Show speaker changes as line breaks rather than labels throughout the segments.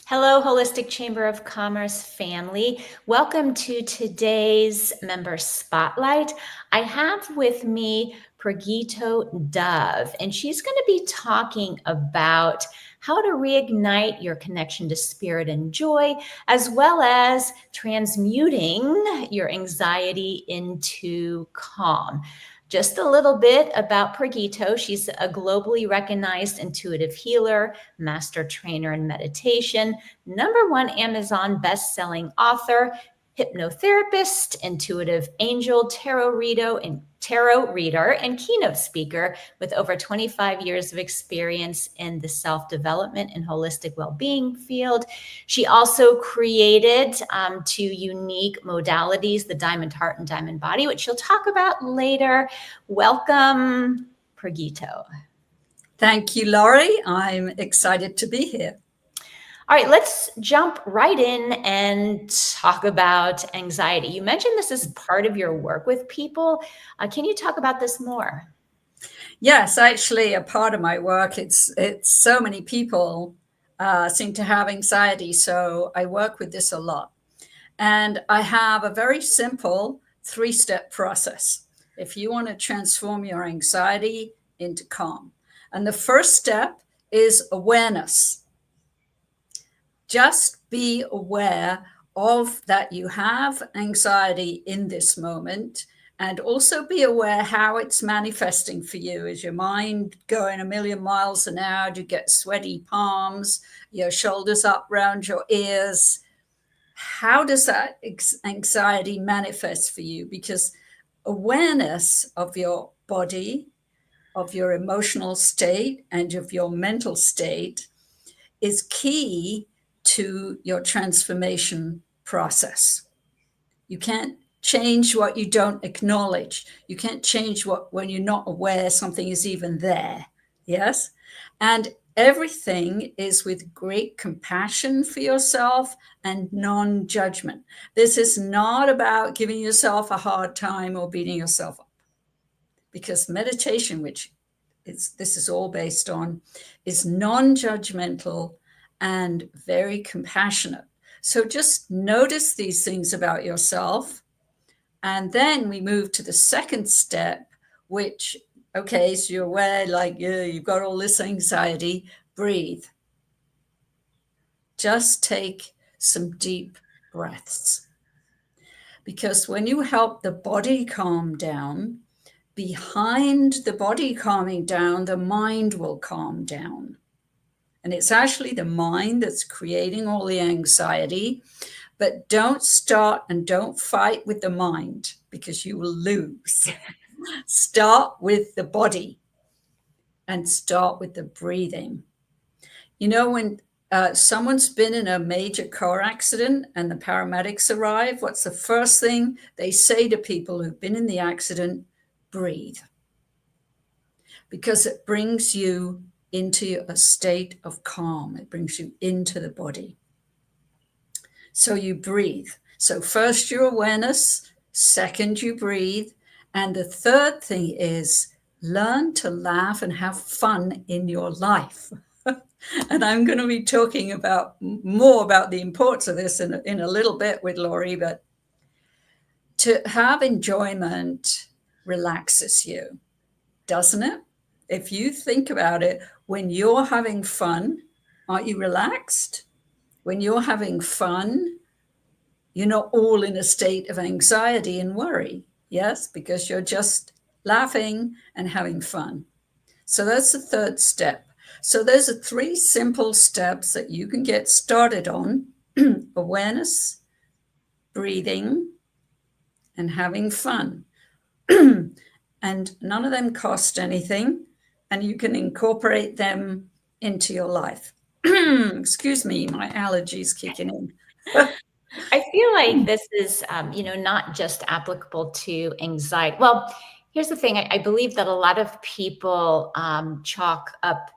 Hello, Holistic Chamber of Commerce family. Welcome to today's member spotlight. I have with me Pragito Dove, and she's going to be talking about how to reignite your connection to spirit and joy, as well as transmuting your anxiety into calm. Just a little bit about Pragito. She's a globally recognized intuitive healer, master trainer in meditation, #1 Amazon best-selling author, hypnotherapist, intuitive angel, tarot reader, and keynote speaker with over 25 years of experience in the self-development and holistic well-being field. She also created two unique modalities, the Diamond Heart and Diamond Body, which she'll talk about later. Welcome, Pragito.
Thank you, Laurie. I'm excited to be here.
All right, let's jump right in and talk about anxiety. You mentioned this is part of your work with people. Can you talk about this more?
Yes, actually, a part of my work. It's so many people seem to have anxiety, so I work with this a lot. And I have a very simple 3-step process if you want to transform your anxiety into calm. And the first step is awareness. Just be aware of that you have anxiety in this moment, and also be aware how it's manifesting for you. Is your mind going a million miles an hour? Do you get sweaty palms, your shoulders up around your ears? How does that anxiety manifest for you? Because awareness of your body, of your emotional state, and of your mental state is key to your transformation process. You can't change what you don't acknowledge. You can't change what when you're not aware something is even there. Yes? And everything is with great compassion for yourself and non-judgment. This is not about giving yourself a hard time or beating yourself up. Because meditation, which this is all based on, is non-judgmental and very compassionate. So just notice these things about yourself. And then we move to the second step, which, okay, so you're aware, like, yeah, you've got all this anxiety, breathe. Just take some deep breaths. Because when you help the body calm down, behind the body calming down, the mind will calm down. And it's actually the mind that's creating all the anxiety. But don't start and don't fight with the mind, because you will lose. Start with the body and start with the breathing. You know, when someone's been in a major car accident and the paramedics arrive, what's the first thing they say to people who've been in the accident? Breathe. Because it brings you into a state of calm. It brings you into the body. So you breathe. So first your awareness, second you breathe, and the third thing is learn to laugh and have fun in your life. And I'm going to be talking about more about the importance of this in a little bit with Laurie, but to have enjoyment relaxes you, doesn't it? If you think about it, when you're having fun, aren't you relaxed? When you're having fun, you're not all in a state of anxiety and worry, yes? Because you're just laughing and having fun. So that's the third step. So those are 3 simple steps that you can get started on: awareness, breathing, and having fun. And none of them cost anything, and you can incorporate them into your life. Excuse me, my allergies kicking in.
I feel like this is, not just applicable to anxiety. Well, here's the thing. I believe that a lot of people chalk up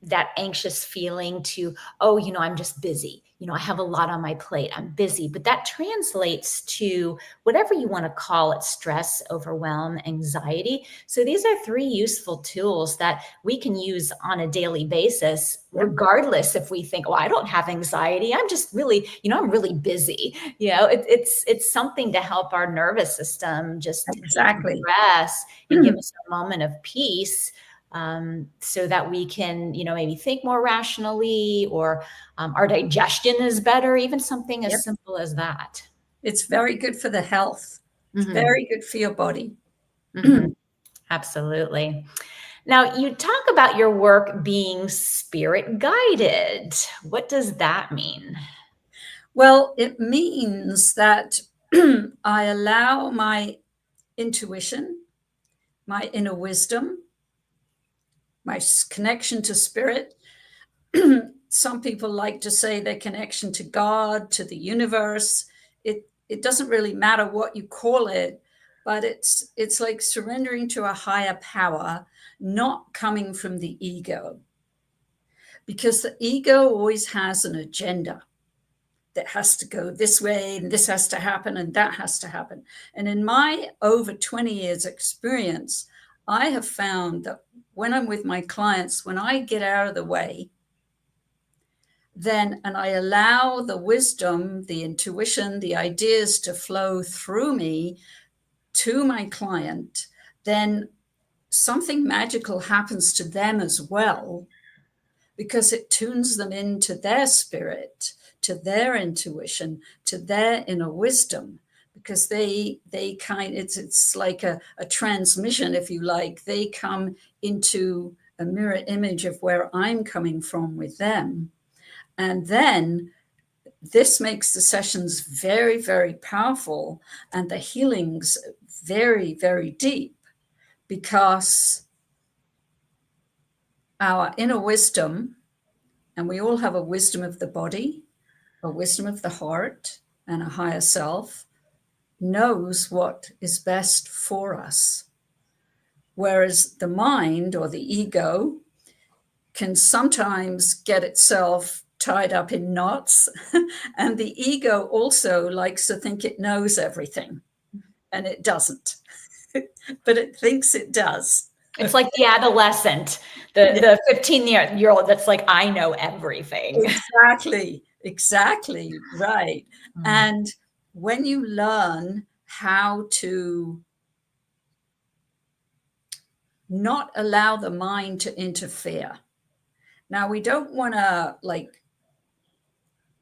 that anxious feeling to, oh, I'm just busy. I have a lot on my plate. I'm busy. But that translates to whatever you want to call it: stress, overwhelm, anxiety. So these are three useful tools that we can use on a daily basis,
Yep.
regardless if we think, oh, I don't have anxiety. I'm just really, I'm really busy. It's something to help our nervous system just
Exactly.
rest and give us a moment of peace, so that we can, maybe think more rationally, or our digestion is better, even something
Yep.
as simple as that.
It's very good for the health. It's
Hmm.
very good for your body.
Hmm. Absolutely. Now, you talk about your work being spirit guided. What does that mean?
Well, it means that I allow my intuition, my inner wisdom, my connection to spirit. Some people like to say their connection to God, to the universe. It doesn't really matter what you call it, but it's like surrendering to a higher power, not coming from the ego. Because the ego always has an agenda that has to go this way, and this has to happen, and that has to happen. And in my over 20 years experience, I have found that when I'm with my clients, when I get out of the way, then, and I allow the wisdom, the intuition, the ideas to flow through me to my client, then something magical happens to them as well, because it tunes them into their spirit, to their intuition, to their inner wisdom, because they kind, it's like a transmission, if you like. They come into a mirror image of where I'm coming from with them. And then this makes the sessions very, very powerful, and the healings very, very deep, because our inner wisdom, and we all have a wisdom of the body, a wisdom of the heart, and a higher self, knows what is best for us. Whereas the mind, or the ego, can sometimes get itself tied up in knots. And the ego also likes to think it knows everything, and it doesn't. But it thinks it does.
It's like the adolescent,
Yeah,
the 15-year-old that's like, I know everything.
exactly right.
Mm.
And when you learn how to not allow the mind to interfere. Now, we don't want to like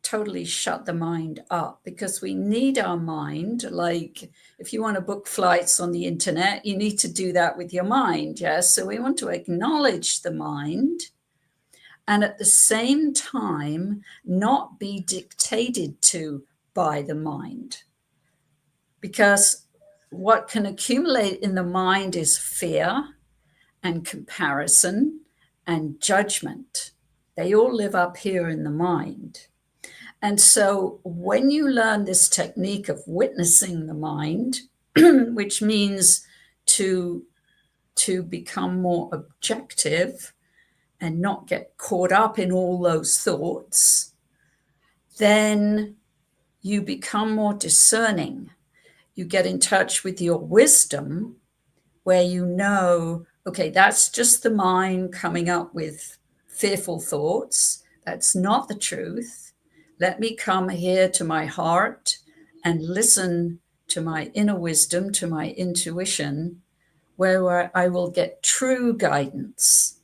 totally shut the mind up, because we need our mind. Like, if you want to book flights on the internet, you need to do that with your mind. Yes. So we want to acknowledge the mind, and at the same time, not be dictated to by the mind. Because what can accumulate in the mind is fear and comparison and judgment. They all live up here in the mind. And so when you learn this technique of witnessing the mind, which means to become more objective and not get caught up in all those thoughts, then you become more discerning. You get in touch with your wisdom, where you know, okay, that's just the mind coming up with fearful thoughts. That's not the truth. Let me come here to my heart and listen to my inner wisdom, to my intuition, where I will get true guidance,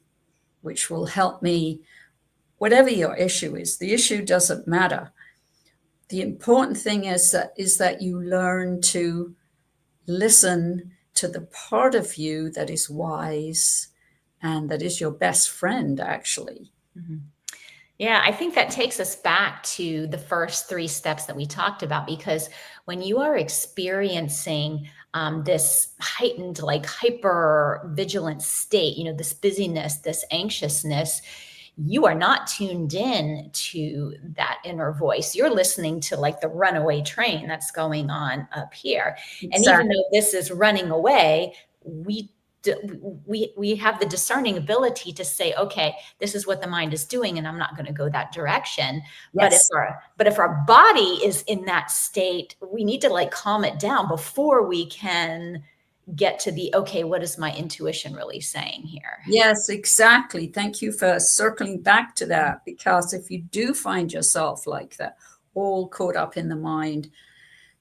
which will help me, whatever your issue is. The issue doesn't matter. The important thing is that you learn to listen to the part of you that is wise and that is your best friend, actually.
Mhm. Yeah, I think that takes us back to the first three steps that we talked about, because when you are experiencing this heightened, like hyper vigilant state, this busyness, this anxiousness, you are not tuned in to that inner voice. You're listening to like the runaway train that's going on up here. And even
Exactly.
though this is running away, we we have the discerning ability to say, okay, this is what the mind is doing, and I'm not going to go that direction.
Yes.
But if our body is in that state, we need to like calm it down before we can get to the, okay, what is my intuition really saying here?
Yes, exactly. Thank you for circling back to that, because if you do find yourself like that, all caught up in the mind,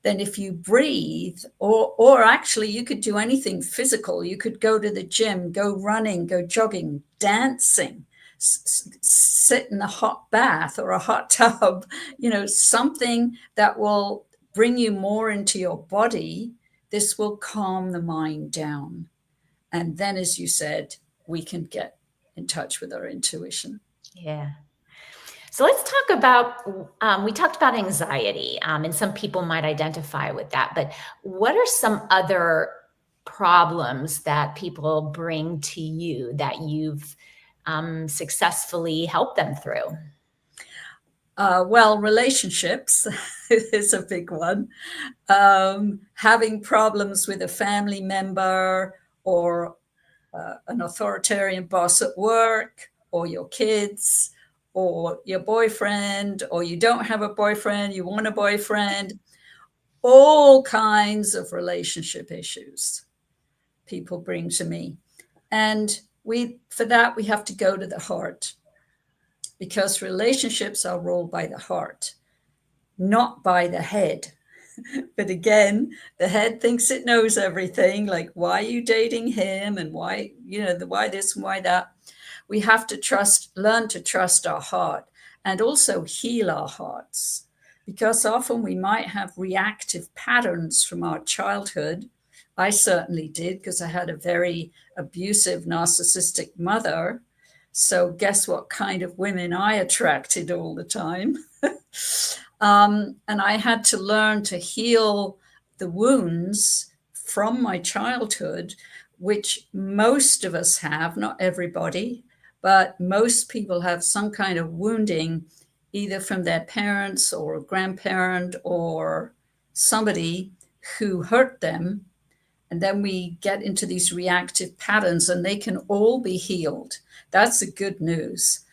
then if you breathe, or actually you could do anything physical. You could go to the gym, go running, go jogging, dancing, sit in a hot bath or a hot tub, something that will bring you more into your body. This will calm the mind down. And then, as you said, we can get in touch with our intuition.
Yeah. So let's talk about, we talked about anxiety, and some people might identify with that, but what are some other problems that people bring to you that you've successfully helped them through?
Well, relationships is a big one. Having problems with a family member, or an authoritarian boss at work, or your kids, or your boyfriend, or you don't have a boyfriend, you want a boyfriend, all kinds of relationship issues people bring to me. And for that, we have to go to the heart, because relationships are ruled by the heart, not by the head. But again, the head thinks it knows everything, like, why are you dating him, and why, why this and why that. We have to learn to trust our heart, and also heal our hearts, because often we might have reactive patterns from our childhood. I certainly did, because I had a very abusive, narcissistic mother. So guess what kind of women I attracted all the time? And I had to learn to heal the wounds from my childhood, which most of us have, not everybody, but most people have some kind of wounding, either from their parents or a grandparent or somebody who hurt them. And then we get into these reactive patterns, and they can all be healed. That's the good news.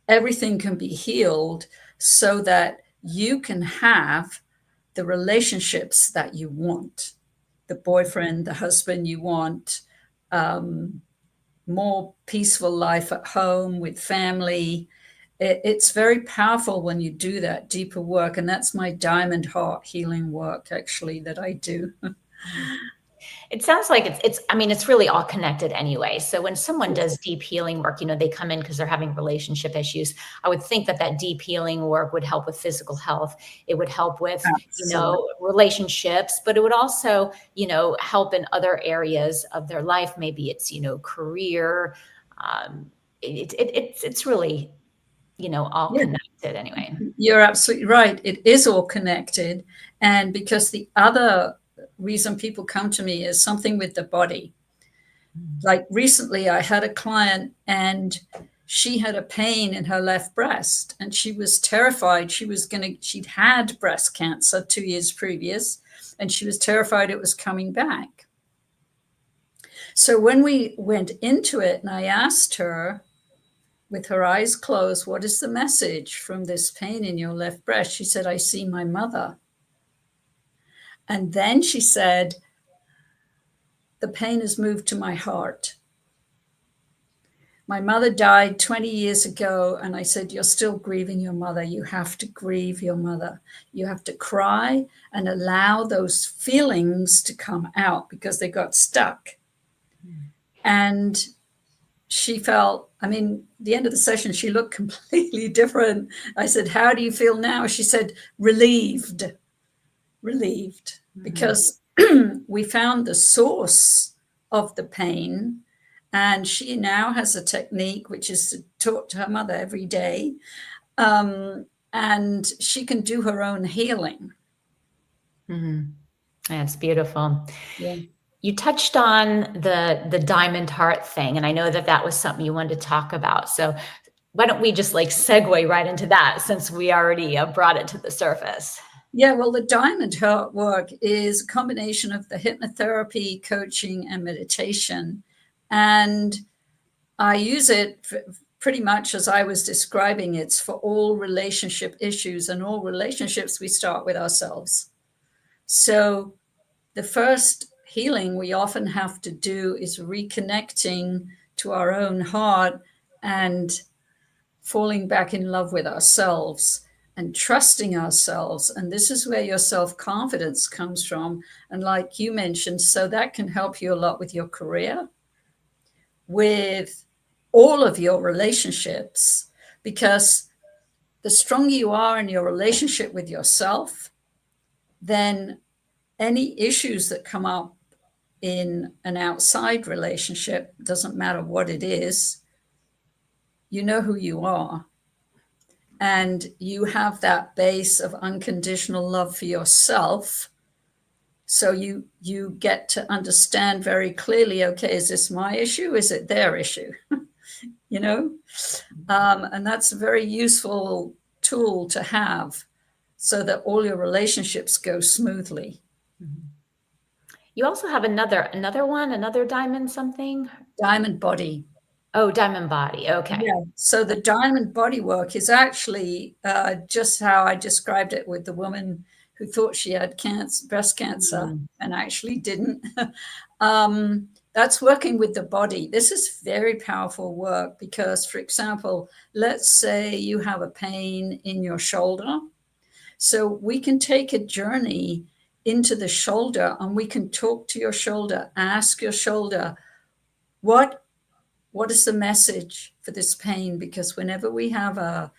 Everything can be healed so that you can have the relationships that you want, the boyfriend, the husband you want, more peaceful life at home with family. It's very powerful when you do that deeper work. And that's my diamond heart healing work, actually, that I do.
It sounds like it's really all connected anyway. So when someone does deep healing work, they come in because they're having relationship issues. I would think that deep healing work would help with physical health. It would help with, relationships, but it would also, help in other areas of their life. Maybe it's, career. It's really, all connected anyway.
You're absolutely right. It is all connected. And because the other reason people come to me is something with the body. Like recently, I had a client, and she had a pain in her left breast, and she was terrified. She'd had breast cancer 2 years previous, and she was terrified it was coming back. So when we went into it, and I asked her, with her eyes closed, what is the message from this pain in your left breast? She said, I see my mother. And then she said, the pain has moved to my heart. My mother died 20 years ago. And I said, you're still grieving your mother. You have to grieve your mother. You have to cry and allow those feelings to come out, because they got stuck. And she felt, the end of the session, she looked completely different. I said, how do you feel now? She said, relieved, because we found the source of the pain. And she now has a technique, which is to talk to her mother every day. And she can do her own healing.
Mm-hmm. That's beautiful.
Yeah.
You touched on the diamond heart thing, and I know that was something you wanted to talk about. So why don't we just segue right into that, since we already brought it to the surface?
Yeah, well, the diamond heart work is a combination of the hypnotherapy, coaching, and meditation. And I use it pretty much as I was describing. It's for all relationship issues, and all relationships, we start with ourselves. So the first healing we often have to do is reconnecting to our own heart and falling back in love with ourselves and trusting ourselves. And this is where your self-confidence comes from. And like you mentioned, so that can help you a lot with your career, with all of your relationships, because the stronger you are in your relationship with yourself, then any issues that come up in an outside relationship, doesn't matter what it is, you know who you are. And you have that base of unconditional love for yourself. So you get to understand very clearly, okay, is this my issue? Is it their issue? You know? And that's a very useful tool to have so that all your relationships go smoothly.
You also have another diamond something?
Diamond body.
Oh, diamond body. Okay.
Yeah. So the diamond body work is actually just how I described it with the woman who thought she had breast cancer and actually didn't. That's working with the body. This is very powerful work because, for example, let's say you have a pain in your shoulder. So we can take a journey into the shoulder, and we can talk to your shoulder, ask your shoulder, what is the message for this pain? Because whenever we have a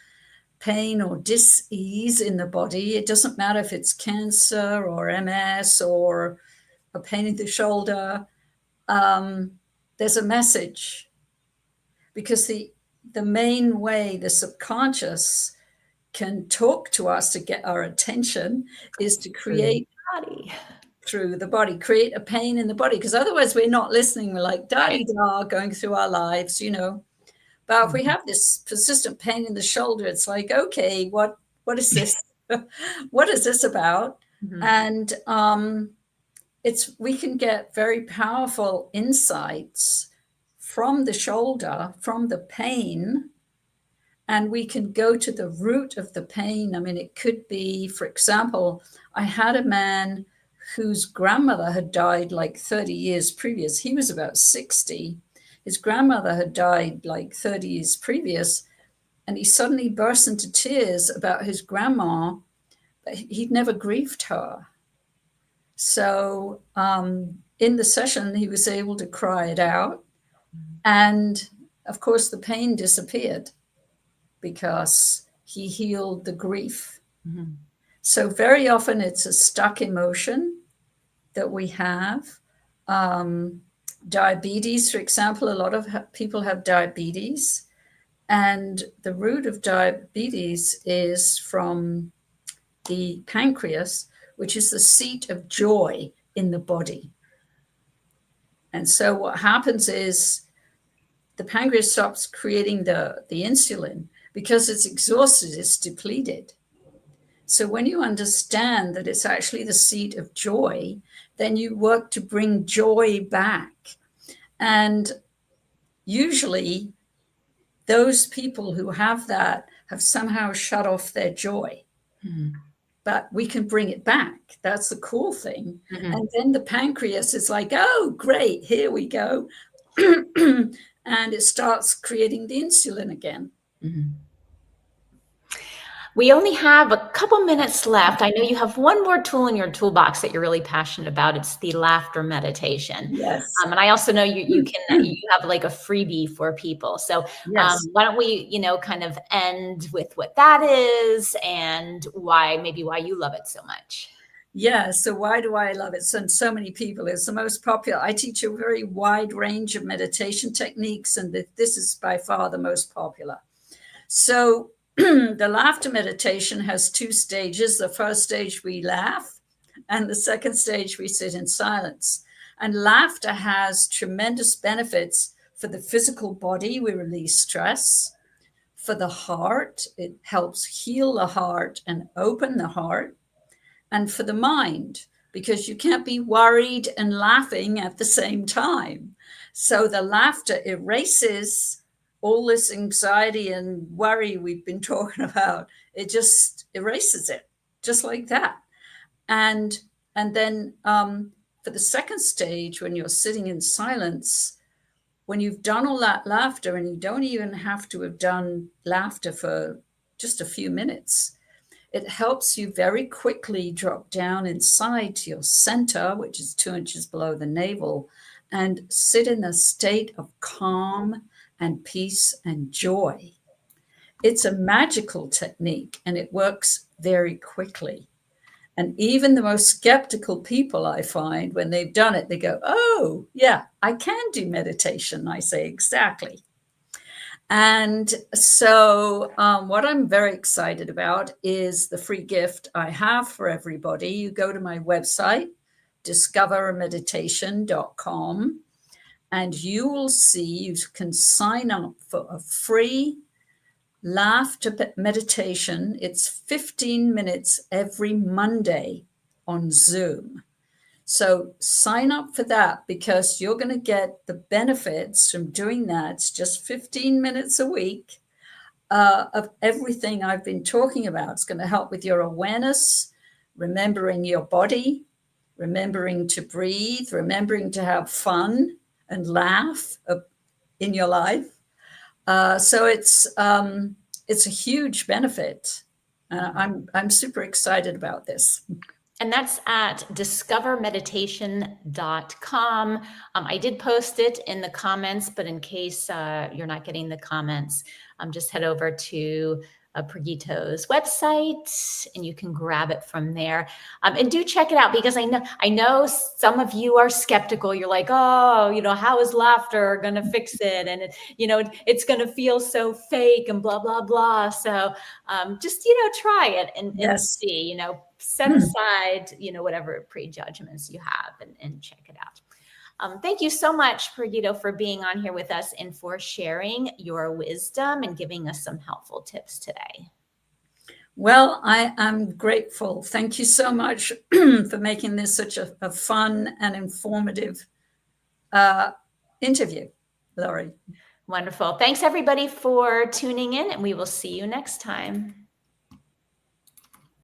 pain or dis-ease in the body, it doesn't matter if it's cancer or MS or a pain in the shoulder, there's a message. Because the main way the subconscious can talk to us to get our attention is to create through the body, create a pain in the body, because otherwise we're not listening. We're like da-di-da, going through our lives, you know. But if we have this persistent pain in the shoulder, it's like, okay, what is this? What is this about? And we can get very powerful insights from the shoulder, from the pain, and we can go to the root of the pain. I mean, it could be, for example, I had a man whose grandmother had died like 30 years previous. He was about 60. His grandmother had died like 30 years previous, and he suddenly burst into tears about his grandma, but he'd never grieved her. So in the session, he was able to cry it out. And of course, the pain disappeared because he healed the grief. So very often it's a stuck emotion that we have. Diabetes, for example, a lot of people have diabetes, and the root of diabetes is from the pancreas, which is the seat of joy in the body. And so what happens is the pancreas stops creating the insulin because it's exhausted, it's depleted. So when you understand that it's actually the seat of joy, then you work to bring joy back. And usually those people who have that have somehow shut off their joy. But we can bring it back. That's the cool thing. And then the pancreas is like, oh, great, here we go. And it starts creating the insulin again.
We only have a couple minutes left. I know you have one more tool in your toolbox that you're really passionate about. It's the laughter meditation.
Yes.
And I also know you have like a freebie for people. So
Yes.
why don't we, kind of end with what that is and why you love it so much.
Yeah. So why do I love it? So many people. It's the most popular. I teach a very wide range of meditation techniques, and this is by far the most popular. So the laughter meditation has two stages. The first stage we laugh, and the second stage we sit in silence. And laughter has tremendous benefits for the physical body. We release stress. For the heart, it helps heal the heart and open the heart. And for the mind, because you can't be worried and laughing at the same time. So the laughter erases all this anxiety and worry we've been talking about. It just erases it, just like that. And then for the second stage, when you're sitting in silence, when you've done all that laughter, and you don't even have to have done laughter for just a few minutes, it helps you very quickly drop down inside to your center, which is 2 inches below the navel, and sit in a state of calm and peace and joy. It's a magical technique, and it works very quickly. And even the most skeptical people, I find, when they've done it, they go, oh, yeah, I can do meditation. I say, exactly. And so what I'm very excited about is the free gift I have for everybody. You go to my website, discoverameditation.com, and you will see you can sign up for a free laughter meditation. It's 15 minutes every Monday on Zoom. So sign up for that, because you're going to get the benefits from doing that. It's just 15 minutes a week of everything I've been talking about. It's going to help with your awareness, remembering your body, remembering to breathe, remembering to have fun and laugh in your life. So it's a huge benefit. I'm super excited about this.
And that's at discovermeditation.com. I did post it in the comments, but in case you're not getting the comments, just head over to Pragito's website and you can grab it from there. And do check it out, because I know some of you are skeptical. You're like, oh, how is laughter going to fix it? And it's going to feel so fake and blah, blah, blah. So just, try it and see, set aside, whatever prejudgments you have and check it out. Thank you so much, Pragito, for being on here with us and for sharing your wisdom and giving us some helpful tips today.
Well, I am grateful. Thank you so much for making this such a fun and informative interview, Laurie.
Wonderful. Thanks, everybody, for tuning in, and we will see you next time.